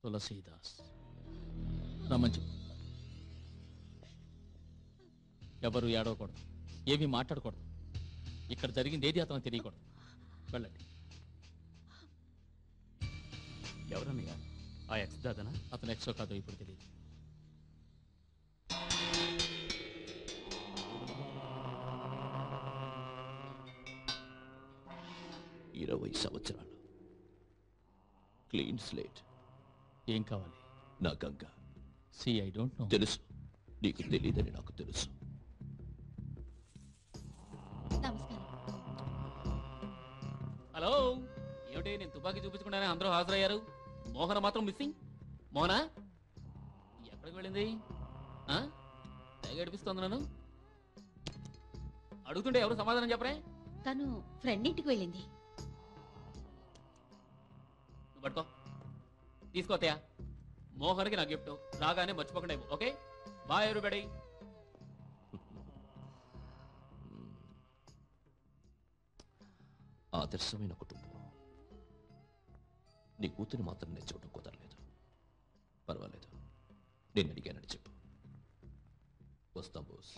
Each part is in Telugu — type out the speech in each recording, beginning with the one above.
తులసీదాస్ రమ్మని చెప్పు. ఎవరు ఏడవకూడదు, ఏమీ మాట్లాడకూడదు. ఇక్కడ జరిగింది ఏది అతను తెలియకూడదు. వెళ్ళండి. ఎవరన్నయ్యా? ఆ ఎక్స్ దాదనా? అతను ఎక్సో కాదో ఇప్పుడు తెలియదు. సంవత్సరాలు క్లీన్ స్లేట్. ఏం కావాలి? నా గంగ. I don't know. తెలుసు, నీకు తెలియదని నాకు తెలుసు. హలో, ఏమిటి నేను తుపాకీ చూపించకుండానే అందరూ హాజరయ్యారు, మోహన మాత్రం మిస్సింగ్. మోహన ఎక్కడికి వెళ్ళింది? తెగ ఏడిపిస్తోంది నన్ను. అడుగుతుంటే ఎవరు సమాధానం చెప్పరే? తను ఫ్రెండ్ ఇంటికి వెళ్ళింది. నువ్వు పట్టుకో, తీసుకోతయా. మోహన్కి నా గిఫ్ట్ రాగానే మర్చిపోకుండా ఇవ్వు. Okay, bye everybody. ఆదర్శమైన కుటుంబం. నీ కూతురు మాత్రం నేను చూడటం కుదరలేదు. పర్వాలేదు, నేను అడిగానని చెప్పు. వస్తాం బోస్.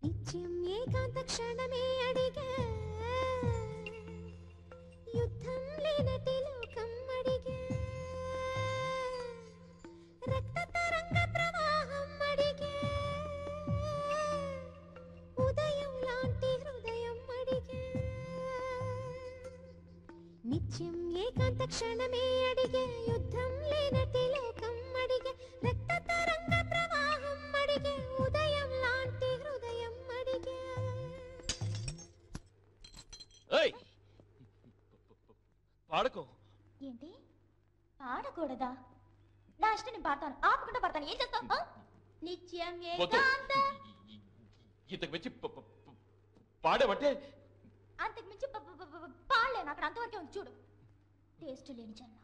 నిత్యం ఏకాంత క్షణమే అడిగా, యుద్ధం లేనటి లోకం అడిగా, రక్త తరంగ ప్రవాహం అడిగా, ఉదయం లాంటి హృదయం అడిగా. నిత్యం ఏకాంత క్షణమే అడిగా, యుద్ధం లేనటి లోకం అడిగా, రక్త తరంగ ప్రవాహం అడిగా, ఉదయం లాంటి హృదయం అడిగా. పాడుకో. ఏంటి పాడకూడదా? నా ఇష్టం నేను పాడతాను, ఆపకుండా పాడతాను. ఏం చేస్తావు? నిత్యం ఏకాంత. ఇంతకు మించి పాడేమంటే అంతకు మించి పాడలేను. అక్కడ అంతవరకే ఉంది చూడు. టేస్ట్ లేని జన్మ,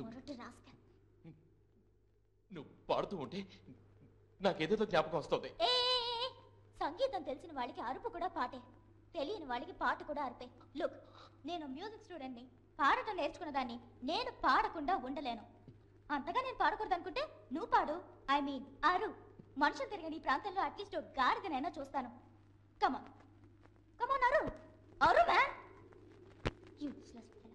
మొరటి రాస్క. నువ్వు పాడుతూ ఉంటే నాకేదేదో జ్ఞాపకం వస్తుంది. సంగీతం తెలిసిన వాళ్ళకి అరుపు కూడా పాటే, తెలియని వాళ్ళకి పాట కూడా అరిపే. లుక్, నేను మ్యూజిక్ స్టూడెంట్ని, పాడటం నేర్చుకున్న దాన్ని. నేను పాడకుండా ఉండలేను. అంతగా నేను పాడకూడదు అనుకుంటే నువ్వు పాడు. ఐ మీన్ అరు. మనుషులు తిరిగిన ఈ ప్రాంతంలో అట్లీస్ట్ గాడిదనైనా చూస్తాను. కమాన్ come on, Aru Aru man. Useless fellow.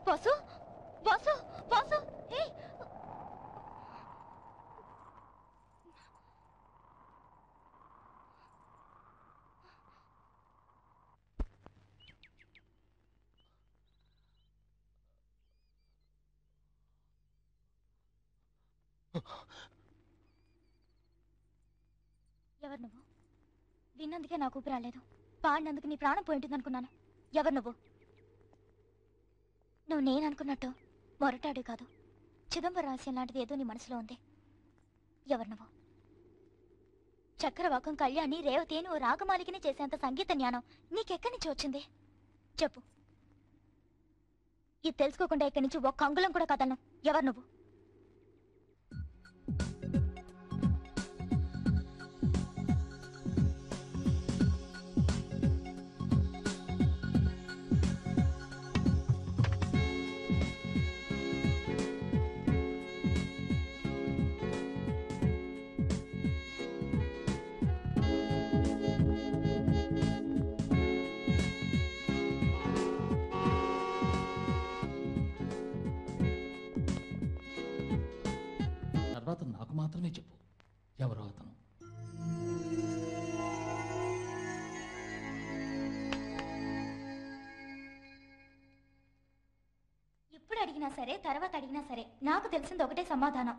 Vasu Vasu Vasu, hey. ఎవరు నువ్వు? విన్నందుకే నాకు ఊపిరి రాలేదు, పాడినందుకు నీ ప్రాణం పోయింటుంది అనుకున్నాను. ఎవరు నువ్వు? నువ్వు నేను అనుకున్నట్టు మొరటాడు కాదు, చిదంబర రహస్యం లాంటిది ఏదో నీ మనసులో ఉంది. ఎవరు నువ్వు? చక్రవాకం కళ్యాణి రేవతి నువ్వు రాగమాలికని చేసేంత సంగీత జ్ఞానం నీకెక్కడి నుంచి వచ్చింది? చెప్పు. ఇది తెలుసుకోకుండా ఇక్కడి నుంచి ఒక్క అంగుళం కూడా కదలను. ఎవరు నువ్వు? తర్వాత నాకు మాత్రమే చెప్పు, ఎవరో అతను. ఇప్పుడు అడిగినా సరే తర్వాత అడిగినా సరే నాకు తెలిసింది ఒకటే సమాధానం.